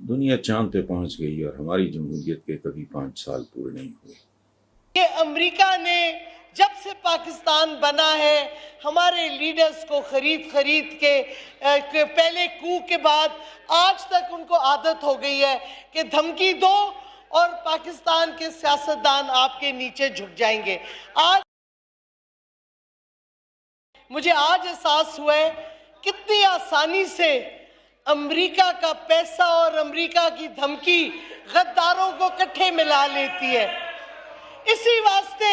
दुनिया चांद पे पहुंच गई और हमारी जमहूरियत के कभी 5 साल पूरे नहीं हुए। कि अमेरिका ने जब से पाकिस्तान बना है हमारे लीडर्स को खरीद खरीद के पहले कू के बाद आज तक उनको आदत हो गई है कि धमकी दो और पाकिस्तान के सियासतदान आपके नीचे झुक जाएंगे। आज मुझे एहसास हुआ है कितनी आसानी से अमेरिका का पैसा और अमेरिका की धमकी गद्दारों को इकट्ठे मिला लेती है। इसी वास्ते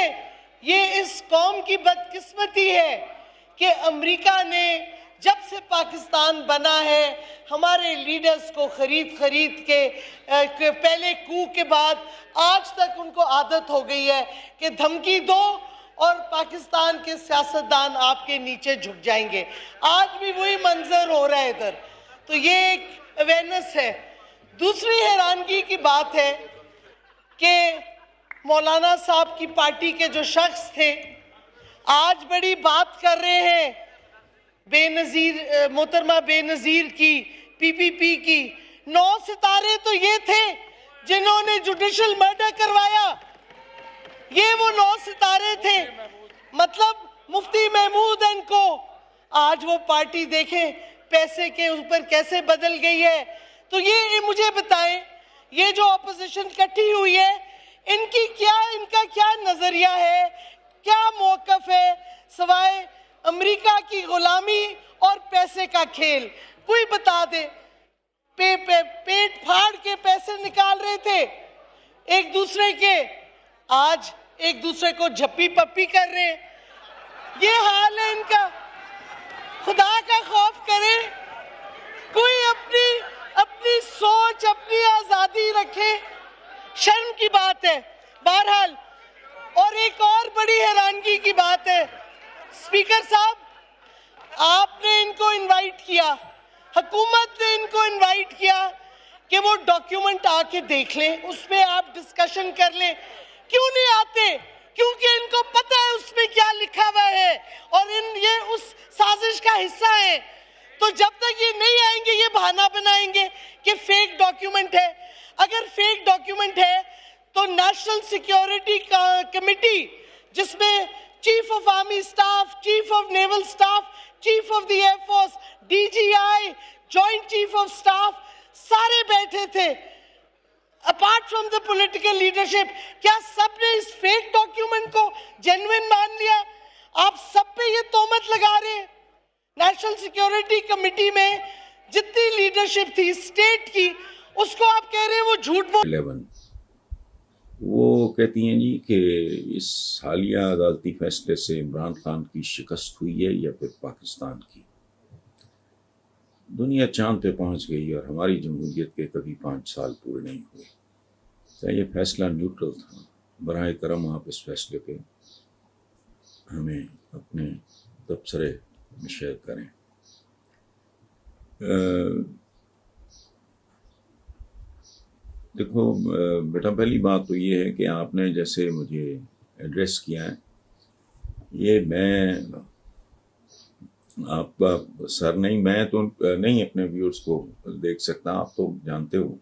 ये इस कौम की बदकिस्मती है कि अमेरिका ने जब से पाकिस्तान बना है हमारे लीडर्स को खरीद खरीद के पहले कू के बाद आज तक उनको आदत हो गई है कि धमकी दो और पाकिस्तान के सियासतदान आपके नीचे झुक जाएंगे। आज भी वही मंजर हो रहा है इधर, तो ये एक अवेयरनेस है। दूसरी हैरानगी की बात है कि मौलाना साहब की पार्टी के जो शख्स थे आज बड़ी बात कर रहे हैं बेनज़ीर मोहतरमा बेनज़ीर की, पीपीपी की। 9 सितारे तो ये थे जिन्होंने जुडिशल मर्डर करवाया, ये वो 9 सितारे थे। मतलब मुफ्ती महमूद इनको आज वो पार्टी देखें पैसे के ऊपर कैसे बदल गई है। तो ये मुझे बताएं, ये जो अपोजिशन इकट्ठी हुई है इनका क्या नजरिया है, क्या मौकफ है सवाए अमेरिका की गुलामी और पैसे का खेल? कोई बता दे। पेट फाड़ के पैसे निकाल रहे थे एक दूसरे के, आज एक दूसरे को झप्पी पप्पी कर रहे हैं। ये हाल है इनका। खुदा का खौफ करें, कोई अपनी सोच, अपनी आजादी रखे, शर्म की बात है। बहरहाल, और एक और बड़ी हैरानगी की बात है, स्पीकर साहब आपने इनको इनवाइट किया, हुकूमत ने इनको इनवाइट किया कि वो डॉक्यूमेंट आके देख लें, उसमें आप डिस्कशन कर लें। क्यों नहीं आते? क्योंकि इनको पता है उसमें क्या लिखा हुआ है और ये उस साजिश का हिस्सा है। तो जब तक ये नहीं आएंगे ये बहाना बनाएंगे कि फेक डॉक्यूमेंट है। अगर फेक डॉक्यूमेंट है तो नेशनल सिक्योरिटी कमेटी, जिसमें chief of army staff, chief of naval staff, chief of the air force, DJI, joint chief of staff सारे बैठे थे apart from the political leadership, क्या सबने इस फेक डॉक्यूमेंट को जेन्युइन मान लिया? आप सब पे ये तोहमत लगा रहे हैं। नेशनल सिक्योरिटी कमेटी में जितनी लीडरशिप थी स्टेट की, उसको आप कह रहे हैं वो झूठ बोल। 11 वो कहती हैं जी कि इस हालिया अदालती फैसले से इमरान खान की शिकस्त हुई है या फिर पाकिस्तान की। दुनिया चांद पे पहुंच गई और हमारी जमहूरियत के कभी 5 साल पूरे नहीं हुए। क्या ये फैसला न्यूट्रल था? बराए करम आप इस फैसले पे हमें अपने तबसरे में शेयर करें। देखो बेटा, पहली बात तो ये है कि आपने जैसे मुझे एड्रेस किया है, ये मैं आपका सर नहीं, मैं तो नहीं अपने व्यूअर्स को देख सकता। आप तो जानते हो,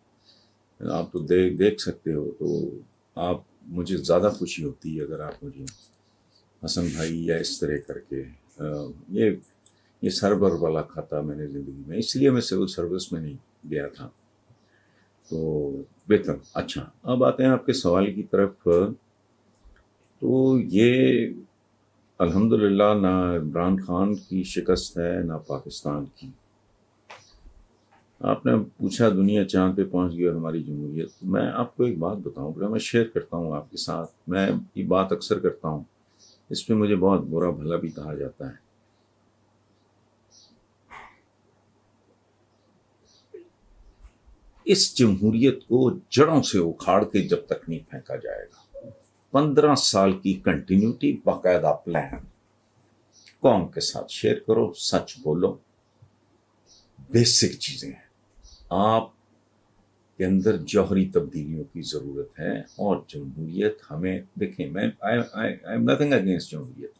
आप तो देख सकते हो, तो आप मुझे ज़्यादा खुशी होती है अगर आप मुझे हसन भाई या इस तरह करके ये सरबर वाला खाता मैंने ज़िंदगी में, इसलिए मैं सिविल सर्विस में नहीं गया था। तो बेहतर। अच्छा, अब आते हैं आपके सवाल की तरफ। तो ये अल्हम्दुलिल्लाह ना इमरान खान की शिकस्त है ना पाकिस्तान की। आपने पूछा दुनिया चांद पे पहुंच गई और हमारी जमहूरियत। मैं आपको एक बात बताऊं, मैं शेयर करता हूं आपके साथ, मैं ये बात अक्सर करता हूं, इस पे मुझे बहुत बुरा भला भी कहा जाता है। इस जमहूरियत को जड़ों से उखाड़ के जब तक नहीं फेंका जाएगा, 15 साल की कंटिन्यूटी, बाकायदा प्लान, कौम के साथ शेयर करो, सच बोलो, बेसिक चीजें हैं। आप के अंदर जौहरी तब्दीलियों की जरूरत है और जमहूरियत हमें, देखें, मैं आई एम नथिंग अगेंस्ट जमहूरियत,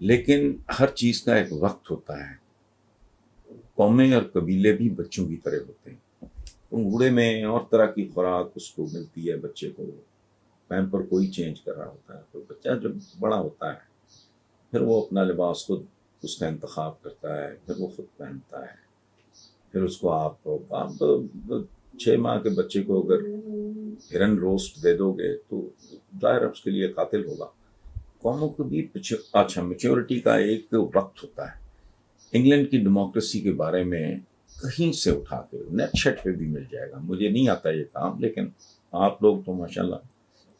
लेकिन हर चीज का एक वक्त होता है। कौमें और कबीले भी बच्चों की तरह होते हैं। पंगूड़े में और तरह की खुराक उसको मिलती है बच्चे को, पैम्पर कोई चेंज कर रहा होता है। तो बच्चा जब बड़ा होता है फिर वो अपना लिबास खुद उसका इंतखाब करता है, फिर वो खुद पहनता है। फिर उसको आप 6 माह के बच्चे को अगर हिरन रोस्ट दे दोगे तो जाहिर है उसके लिए कातिल होगा। कौमों को भी अच्छा मैच्योरिटी का एक वक्त होता है। इंग्लैंड की डेमोक्रेसी के बारे में कहीं से उठा के नेट शेट पे भी मिल जाएगा, मुझे नहीं आता ये काम, लेकिन आप लोग तो माशाल्लाह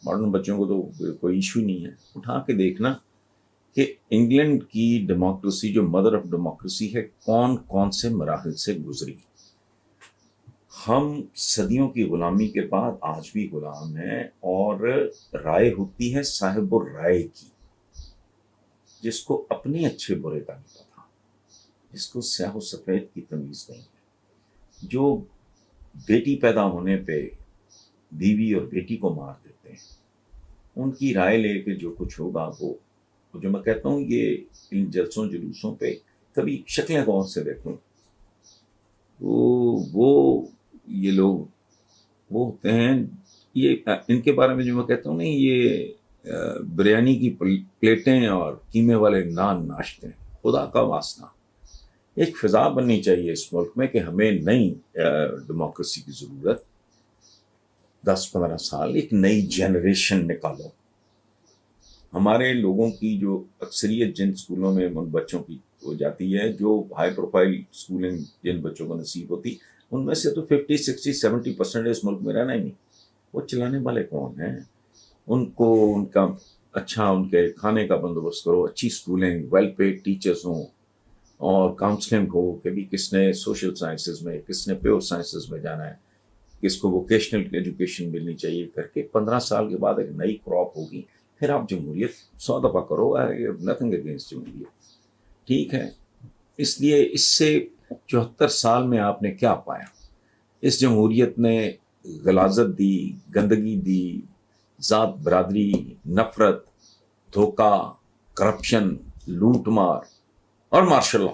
मॉडर्न बच्चों को तो कोई इशू नहीं है, उठा के देखना कि इंग्लैंड की डेमोक्रेसी जो मदर ऑफ डेमोक्रेसी है कौन कौन से मराहल से गुजरी। हम सदियों की गुलामी के बाद आज भी गुलाम हैं, और राय होती है साहिब राय की, जिसको अपने अच्छे बुरे का नहीं पता, जिसको स्याह सफेद की तमीज नहीं है, जो बेटी पैदा होने पे बीवी और बेटी को मार देते हैं, उनकी राय लेके जो कुछ होगा वो जो मैं कहता हूँ ये इन जलसों जुलूसों पे कभी शक्लें गौर से देखूं वो ये लोग वो होते हैं, ये इनके बारे में जो मैं कहता हूँ नहीं, ये बिरयानी की प्लेटें और कीमे वाले नान नाश्ते हैं। खुदा का वास्ता एक फिजा बननी चाहिए इस मुल्क में कि हमें नई डेमोक्रेसी की ज़रूरत, 10-15 साल एक नई जनरेशन निकालो। हमारे लोगों की जो अक्सरियत जिन स्कूलों में उन बच्चों की हो जाती है, जो हाई प्रोफाइल स्कूलिंग जिन बच्चों को नसीब होती, उनमें से तो 50, 60, 70% इस मुल्क में रहना ही नहीं। वो चलाने वाले कौन हैं? उनको उनका अच्छा उनके खाने का बंदोबस्त करो, अच्छी स्कूलिंग, वेल पेड टीचर्स हों, और काउंसलिंग हो कि भी किसने सोशल साइंसेज में, किसने प्योर साइंसेज में जाना है, किसको वोकेशनल एजुकेशन मिलनी चाहिए करके 15 साल के बाद एक नई क्रॉप होगी। फिर आप जमहूरियत 100 दफ़ा करो, नथिंग अगेंस्ट जमहूरियत, ठीक है। इसलिए इससे 74 साल में आपने क्या पाया? इस जमहूरियत ने गलाजत दी, गंदगी दी, ज़ात बरादरी, नफरत, धोखा, करप्शन, लूट मार और मार्शल लॉ।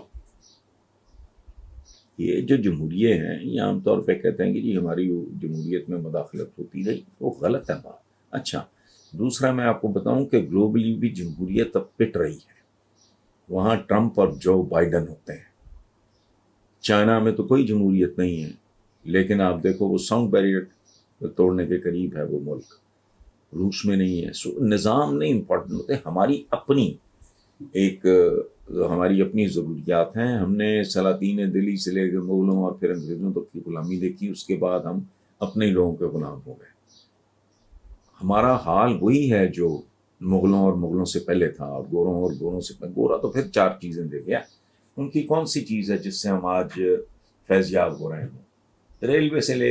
ये जो जमहूरियत हैं ये आमतौर पे कहते हैं कि जी हमारी जमहूरियत में मदाखलत होती रही, वो गलत है बात। अच्छा, दूसरा मैं आपको बताऊं कि ग्लोबली भी जमहूरियत अब पिट रही है। वहाँ ट्रंप और जो बाइडन होते हैं। चाइना में तो कोई जमहूरियत नहीं है, लेकिन आप देखो वो साउंड बैरियर तोड़ने के करीब है वो मुल्क। रूस में नहीं है। सो निज़ाम नहीं इम्पोर्टेंट होते, हमारी अपनी ज़रूरियात हैं। हमने सलातीन दिल्ली से लेकर मुगलों और फिर अंग्रेज़ों तक की गुलामी देखी, उसके बाद हम अपने लोगों के गुलाम हो गए। हमारा हाल वही है जो मुगलों से पहले था, और गोरों से पहले। गोरा तो फिर 4 चीज़ें दे गया, उनकी कौन सी चीज़ है जिससे हम आज फैज़याब हो रहे हैं? रेलवे से ले